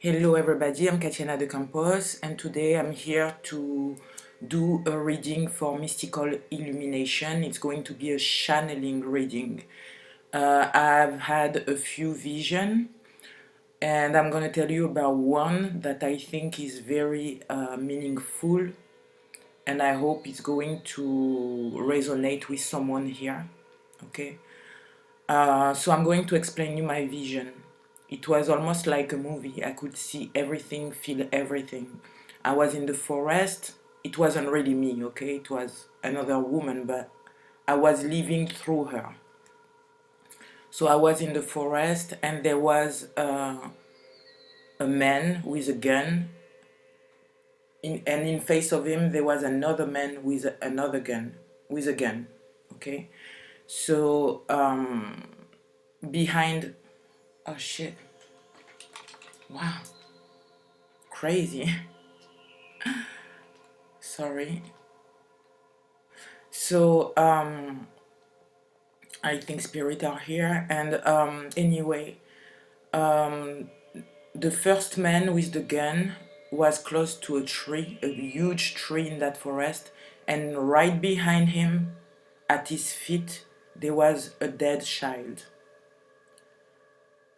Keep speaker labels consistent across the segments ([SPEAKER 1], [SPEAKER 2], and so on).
[SPEAKER 1] Hello everybody, I'm Katina de Campos and today I'm here to do a reading for Mystical Illumination. It's going to be a channeling reading. I've had a few visions and I'm going to tell you about one that I think is very meaningful, and I hope it's going to resonate with someone here. Okay, so I'm going to explain you my vision. It was almost like a movie. I could see everything, feel everything. I was in the forest. It wasn't really me, okay? It was another woman, but I was living through her. So I was in the forest, and there was a man with a gun, and in face of him there was another man with another gun, with a gun, okay? So behind, oh shit, wow, crazy. Sorry. So I think spirit are here, and anyway, the first man with the gun was close to a tree, a huge tree in that forest, and right behind him, at his feet, there was a dead child.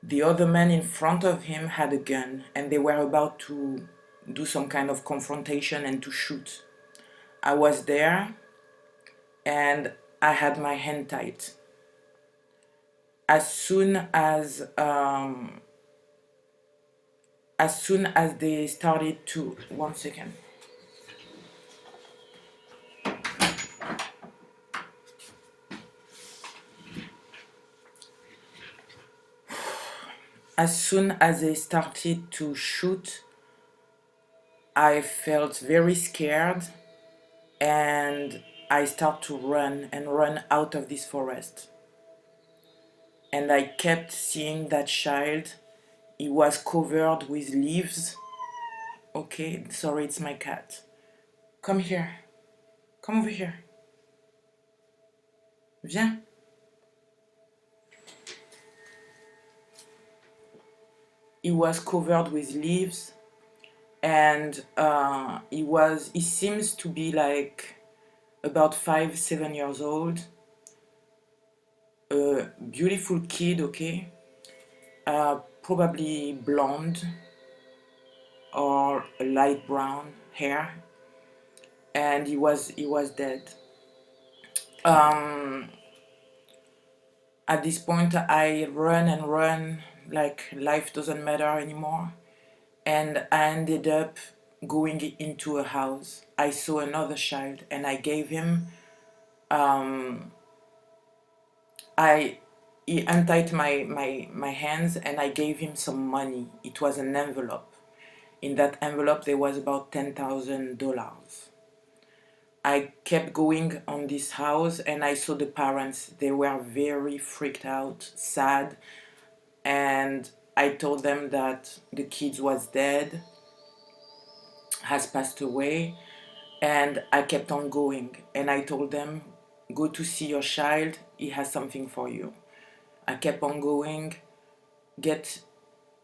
[SPEAKER 1] The other man in front of him had a gun, and they were about to do some kind of confrontation and to shoot. I was there, and I had my hand tight. As soon as they started to, one second. As soon as they started to shoot, I felt very scared, and I start to run and run out of this forest. And I kept seeing that child. He was covered with leaves. Okay, sorry, it's my cat. Come here. Come over here. Viens. He was covered with leaves, and he seems to be like about 5-7 years old, a beautiful kid, okay, probably blonde or light brown hair, and he was dead. At this point I run and run like life doesn't matter anymore, and I ended up going into a house. I saw another child and I gave him he untied my hands and I gave him some money. It was an envelope. In that envelope there was about $10,000. I kept going on this house and I saw the parents. They were very freaked out, sad, and I told them that the kid was dead, has passed away, and I kept on going. And I told them, go to see your child, he has something for you. I kept on going,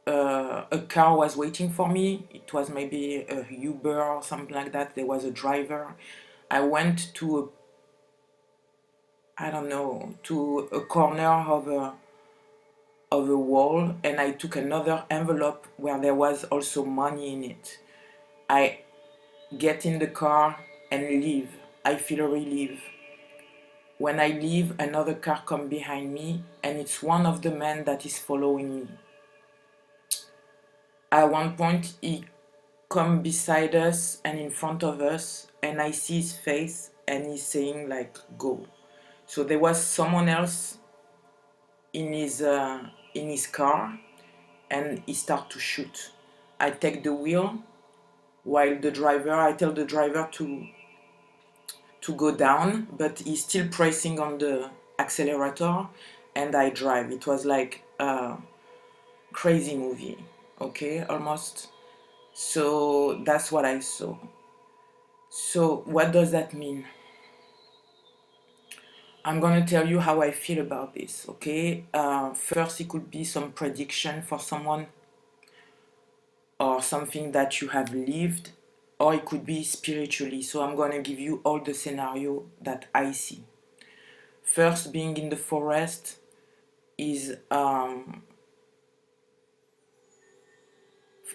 [SPEAKER 1] a car was waiting for me. It was maybe a Uber or something like that. There was a driver. I went to a corner of a wall, and I took another envelope where there was also money in it. I get in the car and leave. I feel a relief. When I leave, another car comes behind me, and it's one of the men that is following me. At one point, he comes beside us and in front of us, and I see his face, and he's saying like, go. So there was someone else in his car, and he start to shoot. I take the wheel while I tell the driver to go down, but he's still pressing on the accelerator, and I drive. It was like a crazy movie, okay, almost. So that's what I saw. So what does that mean? I'm gonna tell you how I feel about this, okay? First, it could be some prediction for someone or something that you have lived, or it could be spiritually. So I'm going to give you all the scenario that I see. First, being in the forest is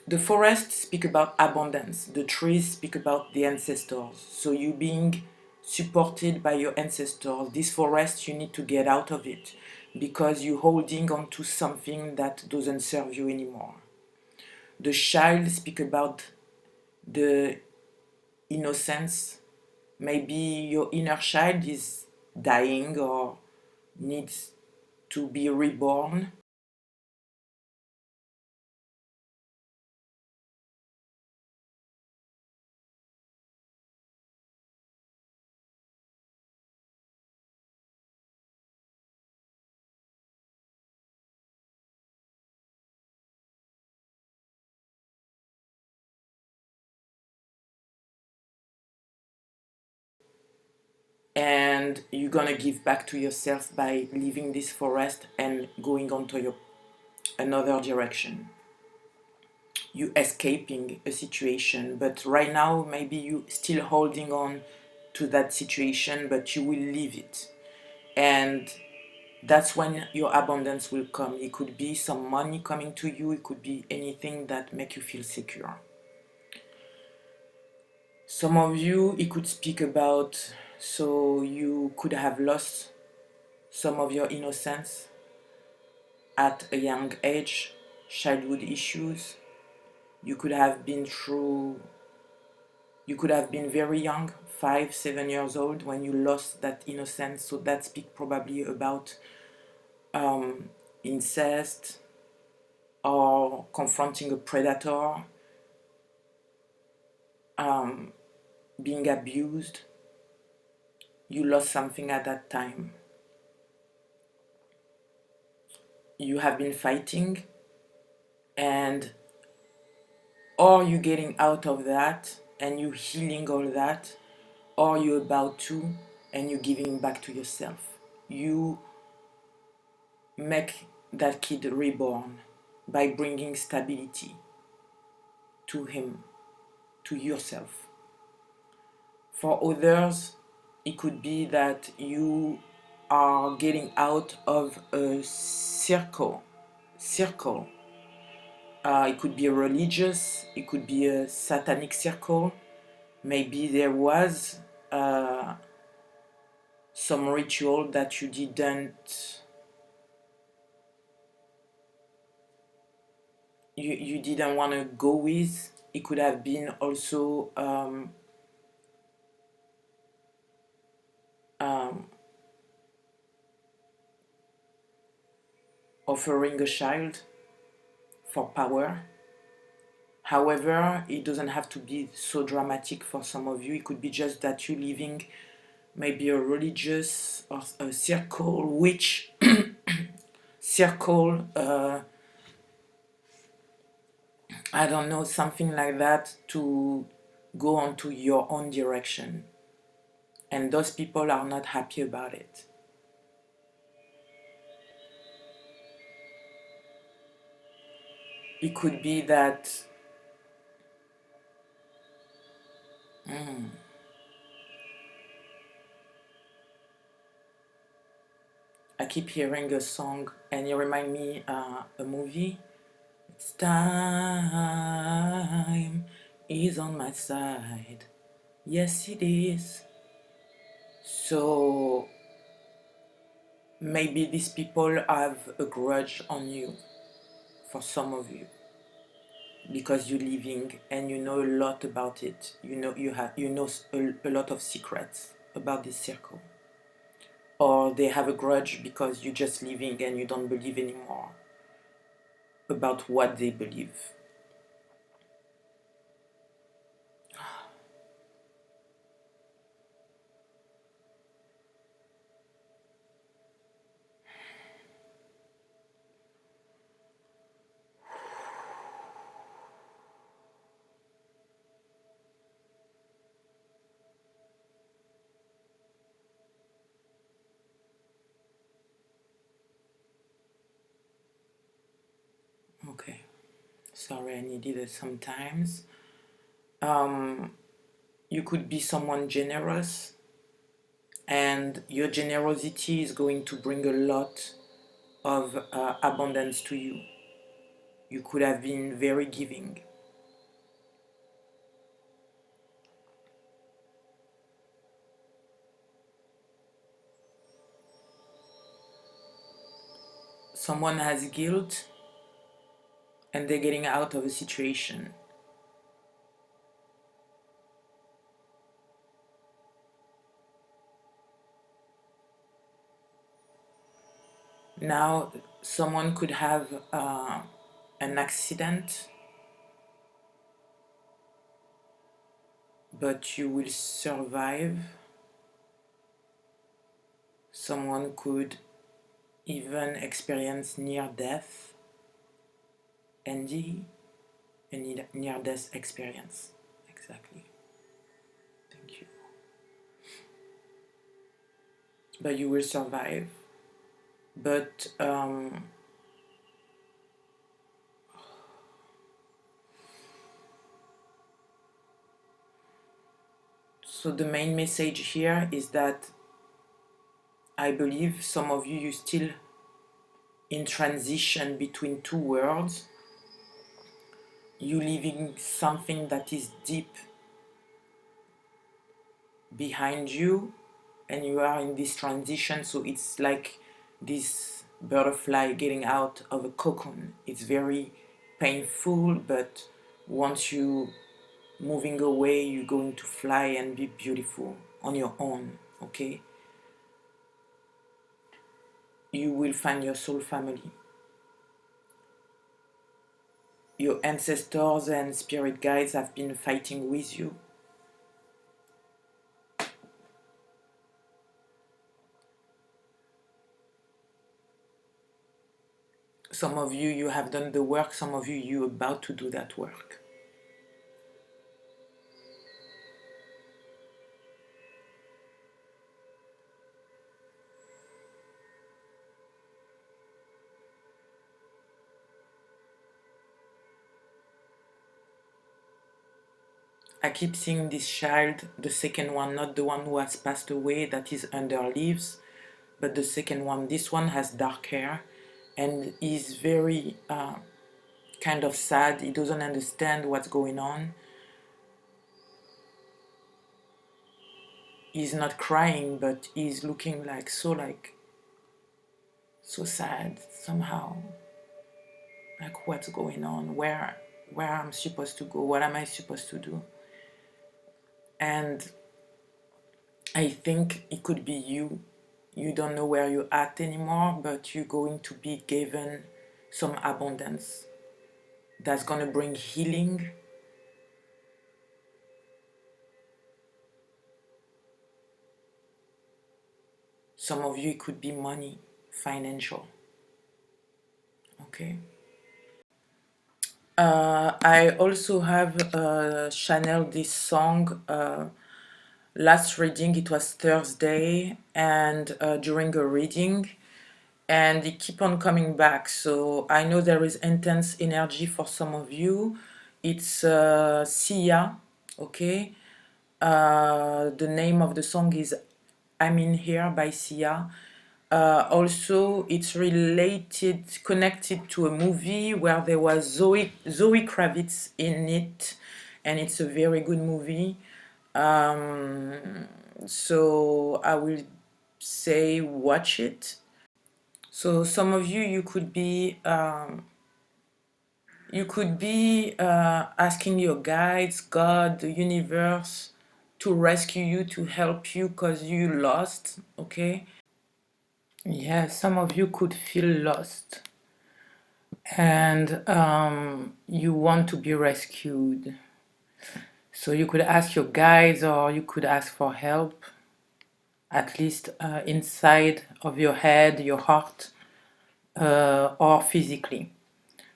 [SPEAKER 1] the forest speak about abundance. The trees speak about the ancestors. So you being supported by your ancestors. This forest, you need to get out of it because you're holding on to something that doesn't serve you anymore. The child speak about the innocence. Maybe your inner child is dying or needs to be reborn. And you're gonna give back to yourself by leaving this forest and going on to your another direction. You escaping a situation, but right now maybe you still holding on to that situation, but you will leave it. And that's when your abundance will come. It could be some money coming to you, it could be anything that make you feel secure. Some of you, it could speak about, so you could have lost some of your innocence at a young age, childhood issues. You could have been through, you could have been very young, 5, 7 years old when you lost that innocence. So that speaks probably about incest or confronting a predator, being abused. You lost something at that time. You have been fighting, and or you getting out of that and you healing all that, or you're about to and you're giving back to yourself. You make that kid reborn by bringing stability to him, to yourself. For others, it could be that you are getting out of a circle. It could be a religious, it could be a satanic circle. Maybe there was some ritual that you didn't want to go with. It could have been also offering a child for power. However, it doesn't have to be so dramatic for some of you. It could be just that you're living maybe a religious or a circle, witch circle, I don't know, something like that, to go on to your own direction. And those people are not happy about it. It could be that I keep hearing a song and it reminds me a movie. It's time is on my side. Yes, it is. So maybe these people have a grudge on you, for some of you, because you're living and you know a lot about it. You know a lot of secrets about this circle. Or they have a grudge because you're just living and you don't believe anymore about what they believe. Okay, Sorry, I needed it sometimes. You could be someone generous, and your generosity is going to bring a lot of abundance to you. You could have been very giving. Someone has guilt and they're getting out of a situation. Now, someone could have an accident, but you will survive. Someone could even experience near death, ND, a near death experience. Exactly. Thank you. But you will survive. But so the main message here is that I believe some of you still in transition between two worlds. You living something that is deep behind you, and you are in this transition, so it's like this butterfly getting out of a cocoon. It's very painful, but once you moving away, you're going to fly and be beautiful on your own, okay? You will find your soul family. Your ancestors and spirit guides have been fighting with you. Some of you, you have done the work. Some of you, you're about to do that work. I keep seeing this child, the second one, not the one who has passed away, that is under leaves, but the second one. This one has dark hair and is very kind of sad. He doesn't understand what's going on. He's not crying, but he's looking like so sad somehow. Like, what's going on? Where I'm supposed to go? What am I supposed to do? And I think it could be you. You don't know where you're at anymore, but you're going to be given some abundance that's going to bring healing. Some of you, it could be money, financial. Okay. I also have channeled this song. Last reading, it was Thursday, and during a reading, and it keep on coming back. So I know there is intense energy for some of you. It's Sia, okay? The name of the song is I'm in Here by Sia. Also, it's connected to a movie where there was Zoe Kravitz in it, and it's a very good movie. So I will say watch it. So some of you, you could be asking your guides, God, the universe, to rescue you, to help you, because you lost, okay? Yeah, some of you could feel lost, and you want to be rescued. So you could ask your guides, or you could ask for help, at least inside of your head, your heart, or physically.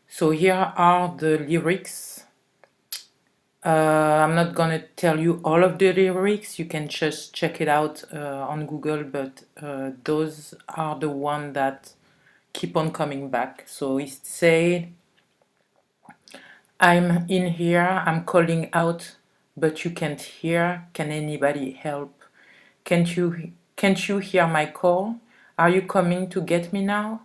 [SPEAKER 1] So here are the lyrics. I'm not gonna tell you all of the lyrics, you can just check it out on Google, but those are the ones that keep on coming back. So it said, I'm in here, I'm calling out, but you can't hear. Can anybody help? Can't you hear my call? Are you coming to get me now?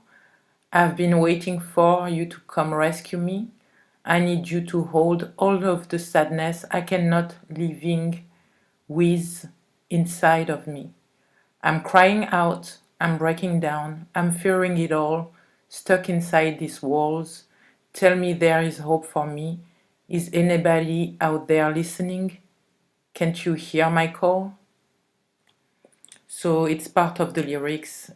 [SPEAKER 1] I've been waiting for you to come rescue me. I need you to hold all of the sadness I cannot living with inside of me. I'm crying out, I'm breaking down, I'm fearing it all, stuck inside these walls. Tell me there is hope for me. Is anybody out there listening? Can't you hear my call? So it's part of the lyrics,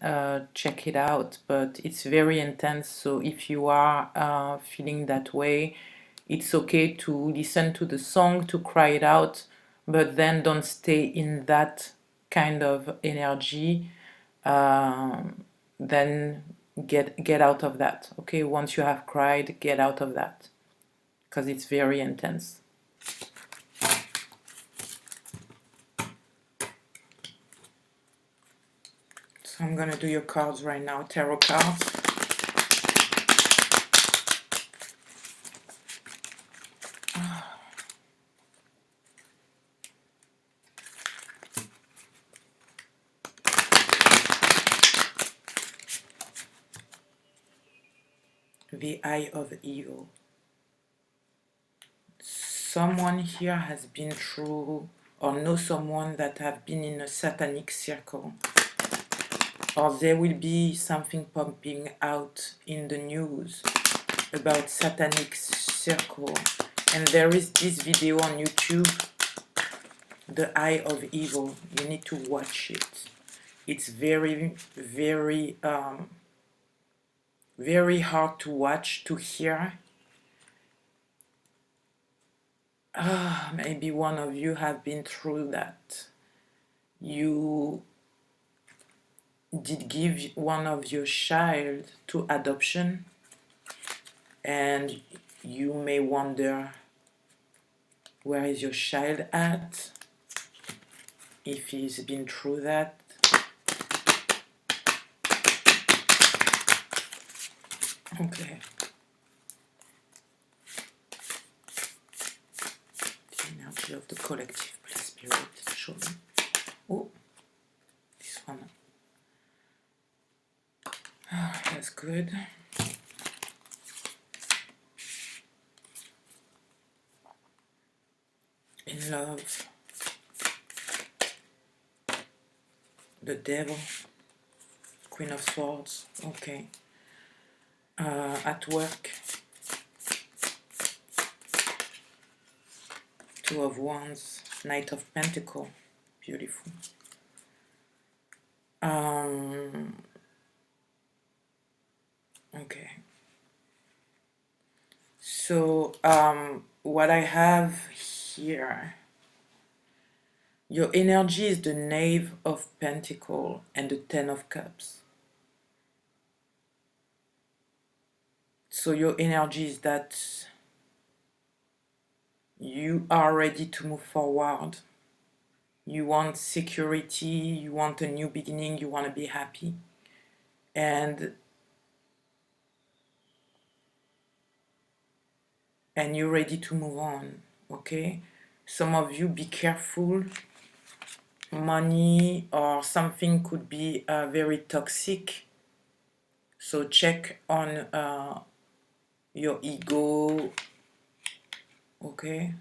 [SPEAKER 1] check it out, but it's very intense. So if you are feeling that way, it's okay to listen to the song, to cry it out, but then don't stay in that kind of energy. Then get out of that. Okay, once you have cried, get out of that, because it's very intense. So I'm gonna do your cards right now, tarot cards. The Eye of Evil. Someone here has been through or know someone that have been in a satanic circle, or there will be something pumping out in the news about satanic circle. And there is this video on YouTube, The Eye of Evil. You need to watch it. It's very, very very hard to watch, to hear. Maybe one of you have been through that. You did give one of your child to adoption, and you may wonder, where is your child at, if he's been through that. Okay. The energy of the collective, please, Spirit, show me. Oh, this one. That's good. In love. The Devil. Queen of Swords. Okay. At work. Two of Wands. Knight of Pentacle. Beautiful. Okay. So, what I have here, your energy is the Knave of Pentacle and the Ten of Cups. So your energy is that you are ready to move forward. You want security, you want a new beginning, you want to be happy. And you're ready to move on, okay? Some of you, be careful. Money or something could be very toxic. So check on your ego, okay?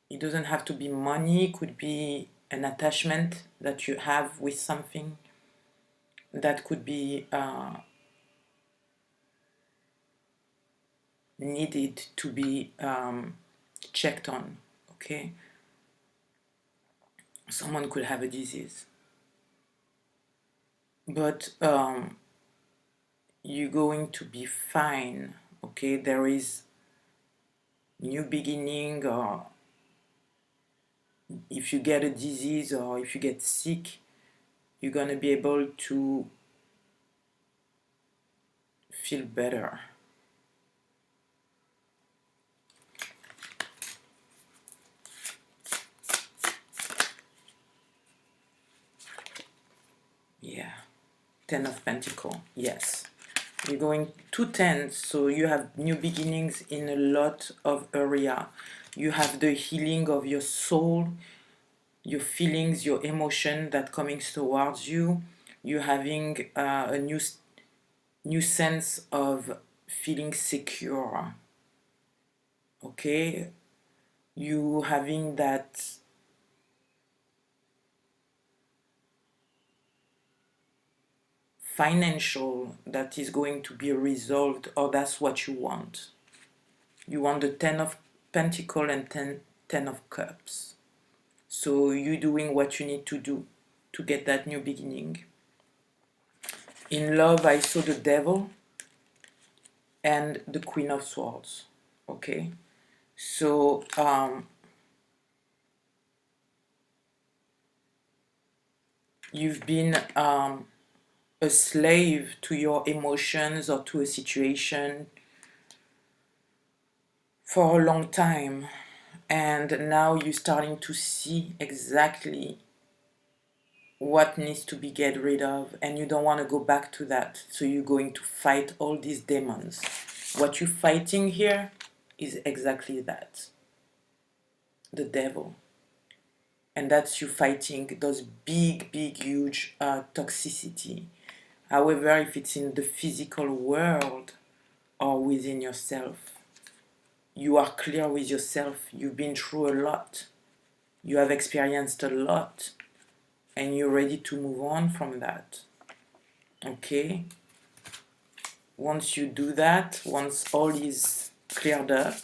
[SPEAKER 1] It doesn't have to be money, it could be an attachment that you have with something that could be needed to be checked on, okay? Someone could have a disease, but you're going to be fine, okay? There is new beginning, or if you get a disease or if you get sick, you're going to be able to feel better. Yeah, Ten of Pentacles, yes. You're going 2 10s, so you have new beginnings in a lot of area. You have the healing of your soul, your feelings, your emotion that coming towards you. You're having a new sense of feeling secure. Okay, you having that financial that is going to be resolved, or that's what you want. You want the 10 of Pentacles and 10 of Cups. So you're doing what you need to do to get that new beginning. In love, I saw the Devil and the Queen of Swords. Okay, so you've been a slave to your emotions or to a situation for a long time, and now you're starting to see exactly what needs to be get rid of, and you don't want to go back to that, so you're going to fight all these demons. What you're fighting here is exactly that, the devil, and that's you fighting those big huge toxicity. However, if it's in the physical world or within yourself, you are clear with yourself, you've been through a lot, you have experienced a lot, and you're ready to move on from that. Okay, once you do that, once all is cleared up,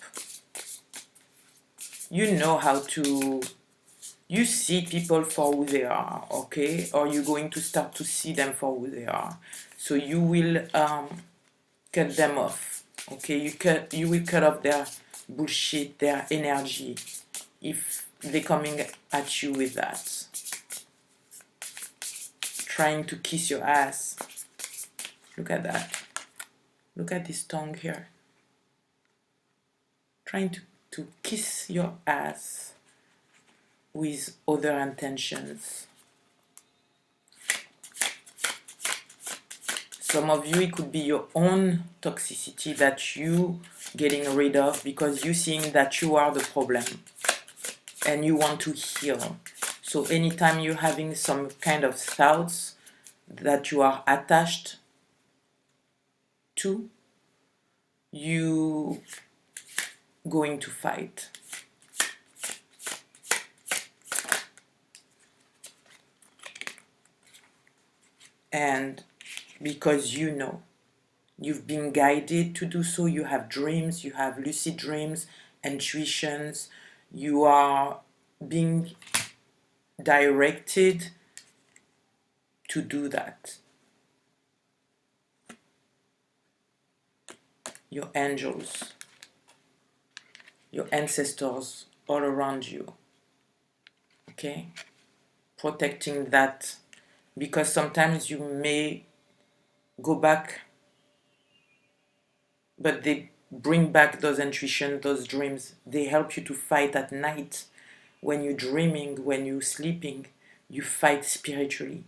[SPEAKER 1] you know how to, you see people for who they are, okay, or you're going to start to see them for who they are. So you will cut them off, okay, you will cut off their bullshit, their energy, if they're coming at you with that, trying to kiss your ass. Look at that. Look at this tongue here. Trying to kiss your ass with other intentions. Some of you, it could be your own toxicity that you getting rid of because you seeing that you are the problem and you want to heal. So anytime you're having some kind of thoughts that you are attached to, you going to fight. And because you know, you've been guided to do so, you have dreams, you have lucid dreams, intuitions, you are being directed to do that. Your angels, your ancestors all around you, okay? Protecting that, because sometimes you may go back, but they bring back those intuitions, those dreams. They help you to fight at night. When you're dreaming, when you're sleeping, you fight spiritually.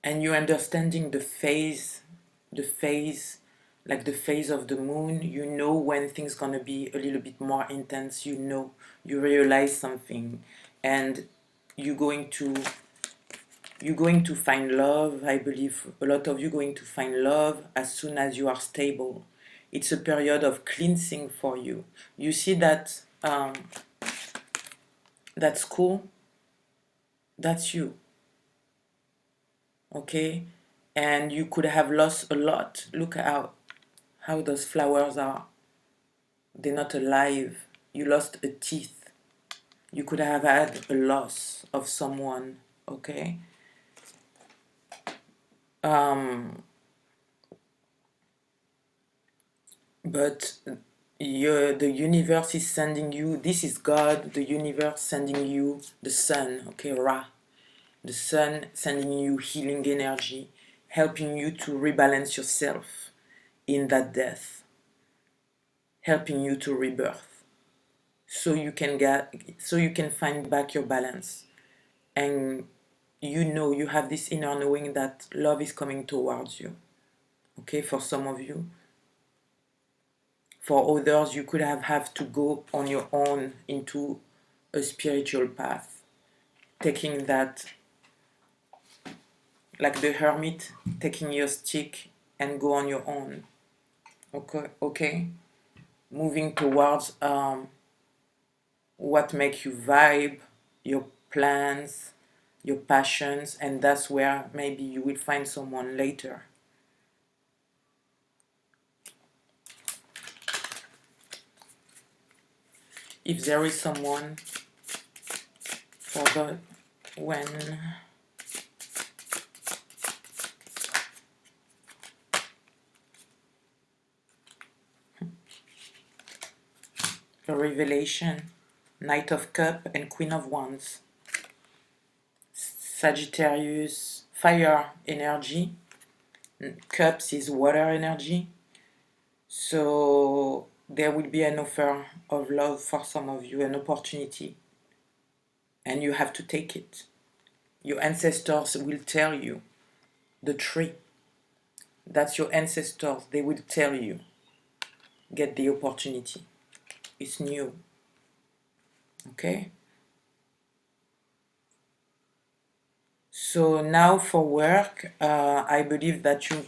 [SPEAKER 1] And you're understanding the phase, like the phase of the moon. You know when things gonna be a little bit more intense. You know, you realize something, and you're going to find love. I believe a lot of you going to find love as soon as you are stable. It's a period of cleansing for you. You see that that school, that's you, okay? And you could have lost a lot. Look how those flowers are. They're not alive. You lost a teeth. You could have had a loss of someone, okay? But the universe is sending you, this is God, the universe sending you the sun, okay, Ra. The sun sending you healing energy, helping you to rebalance yourself in that death, helping you to rebirth, so you can find back your balance and you know, you have this inner knowing that love is coming towards you. Okay, for some of you. For others, you could have to go on your own into a spiritual path, taking that, like the hermit, taking your stick and go on your own. Okay? Moving towards what makes you vibe, your plans, your passions, and that's where maybe you will find someone later. If there is someone, for the when the revelation, Knight of Cups and Queen of Wands, Sagittarius, fire energy, Cups is water energy, so there will be an offer of love for some of you, an opportunity, and you have to take it. Your ancestors will tell you the tree. That's your ancestors, they will tell you, get the opportunity. It's new. Okay? So now for work, I believe that you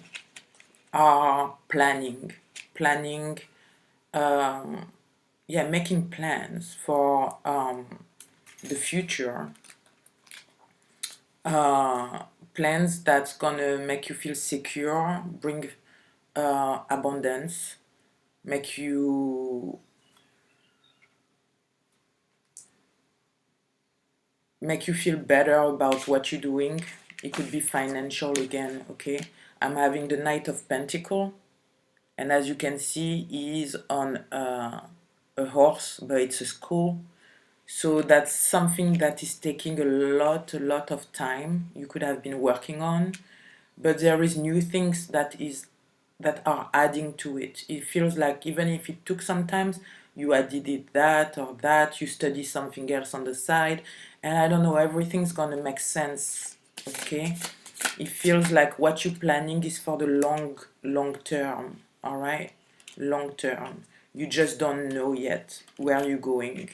[SPEAKER 1] are planning, making plans for the future, plans that's gonna make you feel secure, bring abundance, make you feel better about what you're doing. It could be financial again, okay? I'm having the Knight of Pentacles, and as you can see, he is on a horse, but it's a skull. So that's something that is taking a lot of time you could have been working on, but there is new things that are adding to it. It feels like even if it took some time, you added it that or that, you study something else on the side, and I don't know, everything's gonna make sense, okay? It feels like what you're planning is for the long term, all right? Long term. You just don't know yet where you're going.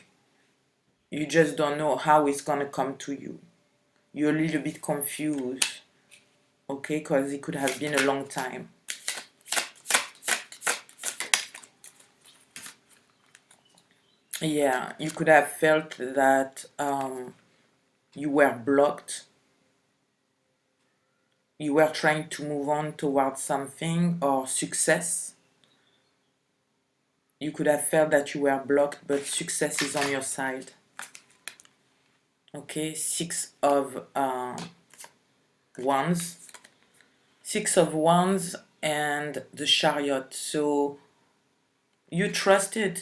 [SPEAKER 1] You just don't know how it's gonna come to you. You're a little bit confused, okay? Because it could have been a long time. Yeah, you could have felt that you were blocked. You were trying to move on towards something or success. You could have felt that you were blocked, but success is on your side. Okay, Six of Wands. Six of Wands and the Chariot. So you trusted,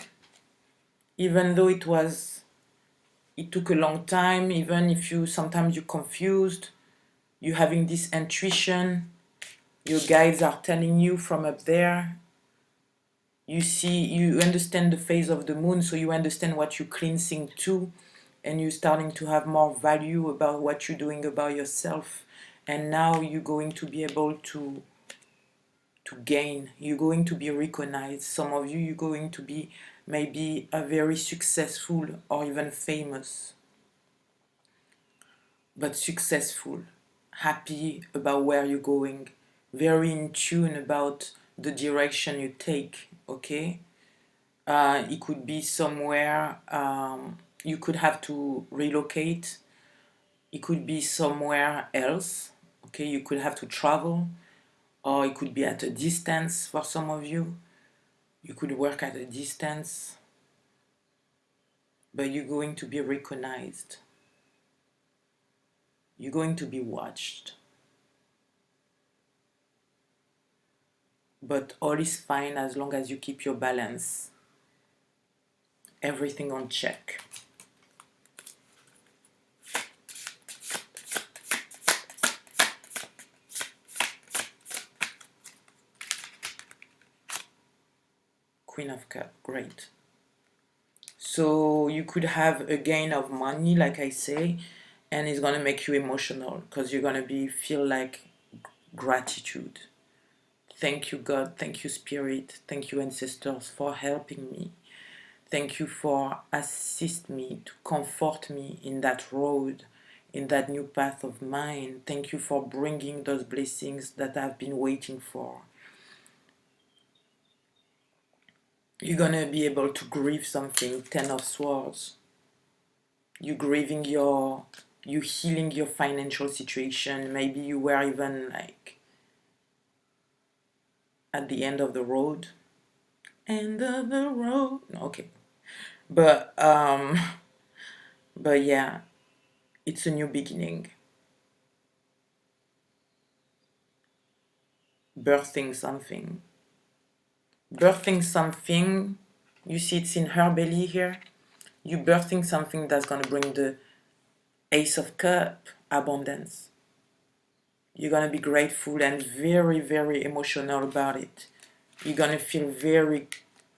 [SPEAKER 1] even though it took a long time, even if sometimes you're confused, you're having this intuition, your guides are telling you from up there, you understand the phase of the moon, so you understand what you're cleansing to, and you're starting to have more value about what you're doing about yourself, and now you're going to be able to gain, you're going to be recognized. Some of you, you're going to be maybe a very successful or even famous, but successful, happy about where you're going, very in tune about the direction you take, okay? It could be somewhere, you could have to relocate, it could be somewhere else, okay? You could have to travel, or it could be at a distance for some of you. You could work at a distance, but you're going to be recognized. You're going to be watched. But all is fine as long as you keep your balance. Everything on check. Queen of Cups, great. So you could have a gain of money, like I say, and it's gonna make you emotional because you're gonna feel like gratitude. Thank you, God. Thank you, Spirit. Thank you, ancestors, for helping me. Thank you for assisting me, to comfort me in that road, in that new path of mine. Thank you for bringing those blessings that I've been waiting for. You're gonna be able to grieve something, 10 of Swords. You healing your financial situation. Maybe you were even like at the end of the road. End of the road. Okay. But yeah, it's a new beginning. Birthing something. Birthing something. You see it's in her belly here. You birthing something that's gonna bring the Ace of Cup, abundance. You're gonna be grateful and very, very emotional about it. You're gonna feel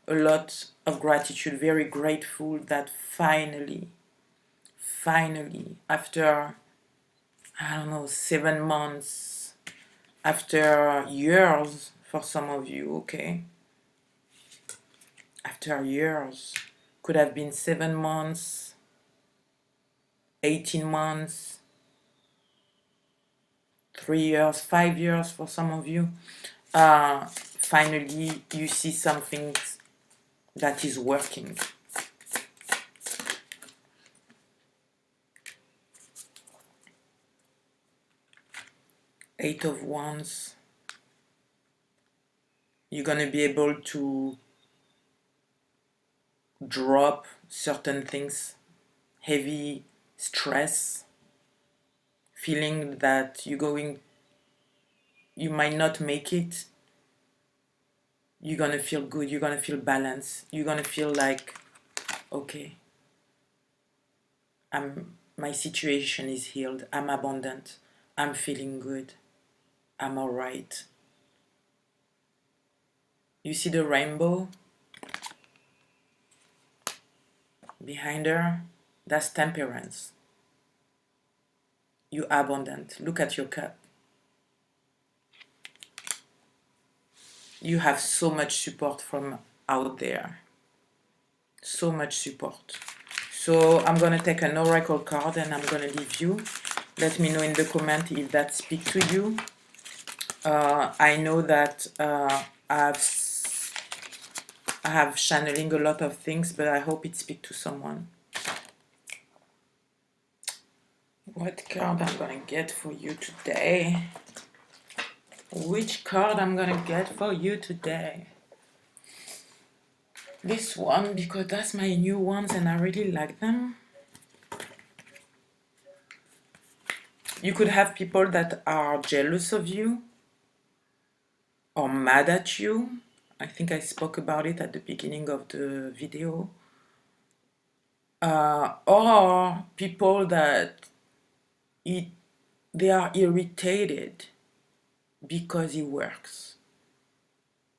[SPEAKER 1] a lot of gratitude, very grateful that finally, after, I don't know, 7 months, after years for some of you, okay? After years, could have been 7 months, 18 months, 3 years, 5 years for some of you. Finally, you see something that is working. Eight of Wands. You're gonna be able to drop certain things, heavy stress, feeling that you might not make it. You're gonna feel good, you're gonna feel balanced, you're gonna feel like, okay, my situation is healed, I'm abundant, I'm feeling good, I'm alright. You see the rainbow behind her? That's temperance. You're abundant. Look at your cup. You have so much support from out there. So much support. So I'm going to take an oracle card and I'm going to leave you. Let me know in the comment if that speaks to you. I know that I have channeling a lot of things, but I hope it speaks to someone. What card I'm going to get for you today? Which card I'm going to get for you today? This one, because that's my new ones and I really like them. You could have people that are jealous of you or mad at you. I think I spoke about it at the beginning of the video. Or people that they are irritated because it works.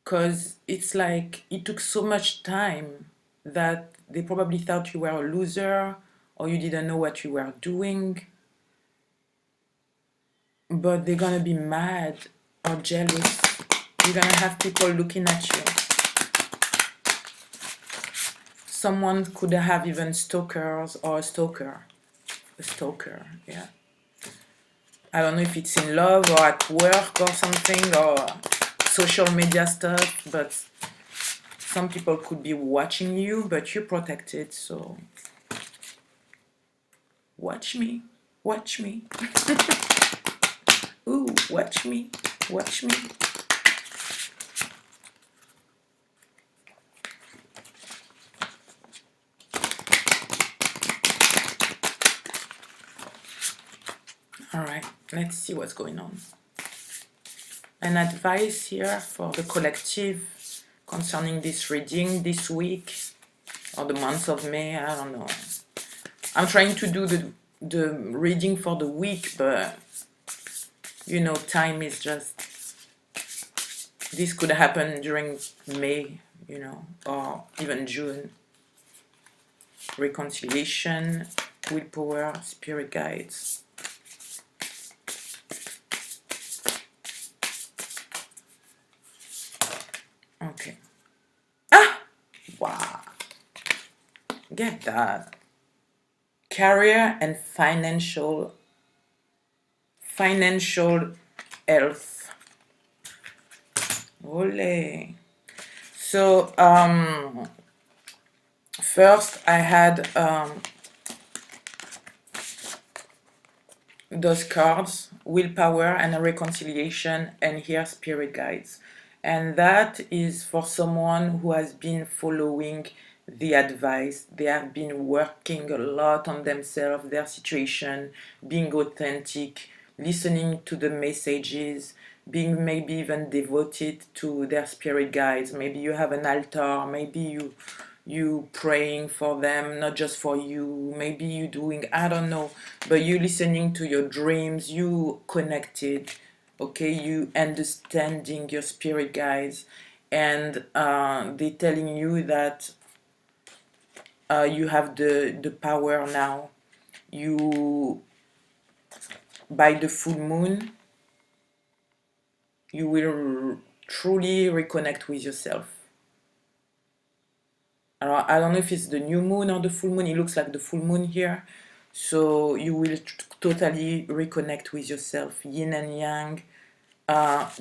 [SPEAKER 1] Because it's like it took so much time that they probably thought you were a loser or you didn't know what you were doing. But they're gonna be mad or jealous. You're gonna have people looking at you. Someone could have even stalkers or a stalker. A stalker, yeah. I don't know if it's in love or at work or something or social media stuff, but some people could be watching you, but you're protected, so watch me, watch me. Ooh, watch me, watch me. Alright, let's see what's going on. An advice here for the collective concerning this reading this week or the month of May, I don't know. I'm trying to do the reading for the week, but you know, time is just, this could happen during May, you know, or even June. Reconciliation, willpower, spirit guides. Okay. Ah! Wow. Get that. Career and financial health. Ole. So first I had those cards, willpower and a reconciliation, and here spirit guides. And that is for someone who has been following the advice. They have been working a lot on themselves, their situation, being authentic, listening to the messages, being maybe even devoted to their spirit guides. Maybe you have an altar, maybe you praying for them, not just for you, maybe you doing, I don't know, but you listening to your dreams, you connected, okay, you understanding your spirit guides, and they telling you that you have the power now. You, by the full moon, you will truly reconnect with yourself. I don't know if it's the new moon or the full moon. It looks like the full moon here. So you will totally reconnect with yourself. Yin and Yang.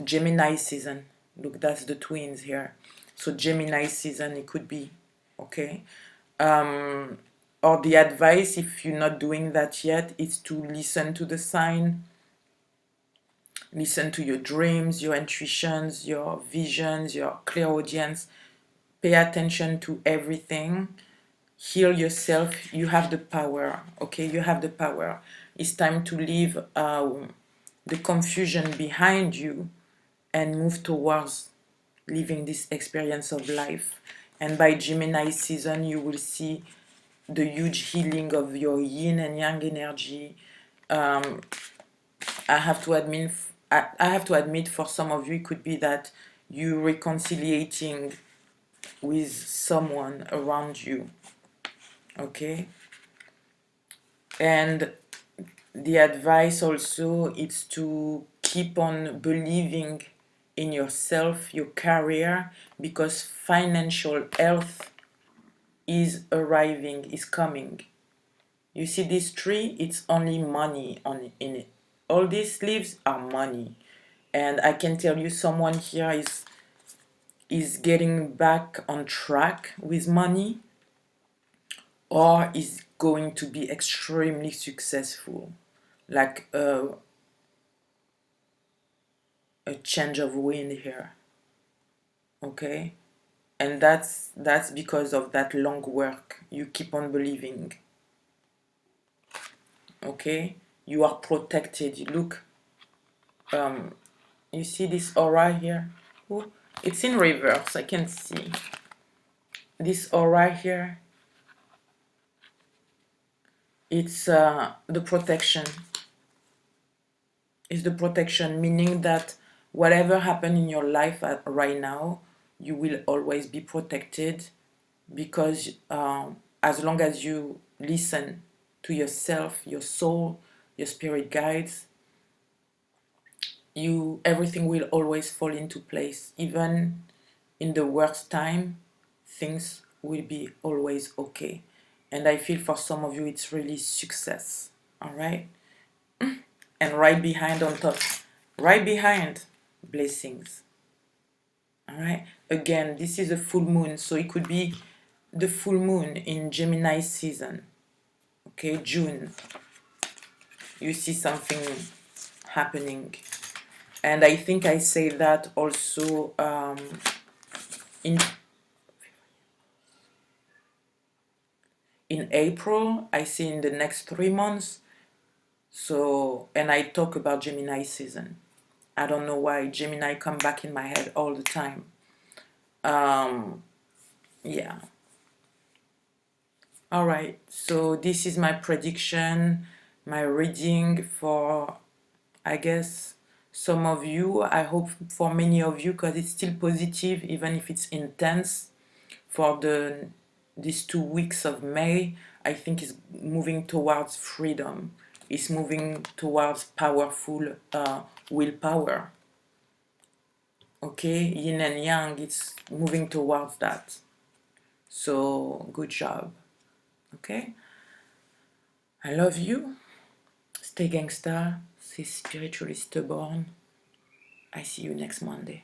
[SPEAKER 1] Gemini season. Look, that's the twins here. So Gemini season, it could be. Okay. Or the advice, if you're not doing that yet, is to listen to the sign. Listen to your dreams, your intuitions, your visions, your clairaudience. Pay attention to everything. Heal yourself. You have the power. Okay, you have the power. It's time to leave the confusion behind you and move towards living this experience of life. And by Gemini season, you will see the huge healing of your yin and yang energy. I have to admit, for some of you, it could be that you reconciliating with someone around you, okay? And the advice also is to keep on believing in yourself, your career, because financial health is arriving, is coming. You see this tree, it's only money in it. All these leaves are money. And I can tell you someone here is getting back on track with money, or is going to be extremely successful, like a change of wind here, okay? And that's because of that long work. You keep on believing, okay? You are protected. Look, you see this aura here? Oh, it's in reverse, I can see this aura here. It's the protection. It's the protection, meaning that whatever happened in your life right now, you will always be protected, because as long as you listen to yourself, your soul, your spirit guides, everything will always fall into place. Even in the worst time, things will be always okay. And I feel for some of you it's really success. All right? And right behind, on top, right behind, blessings. All right? Again, this is a full moon, so it could be the full moon in Gemini season. Okay, June. You see something happening. And I think I say that also in April. I see in the next 3 months. So, and I talk about Gemini season. I don't know why Gemini come back in my head all the time. Yeah. All right, so this is my prediction, my reading for, I guess, some of you. I hope for many of you, because it's still positive, even if it's intense for these 2 weeks of May. I think is moving towards freedom. It's moving towards powerful willpower. Okay, yin and yang, it's moving towards that. So good job. Okay, I love you. Stay gangsta. Stay spiritually stubborn. I see you next Monday.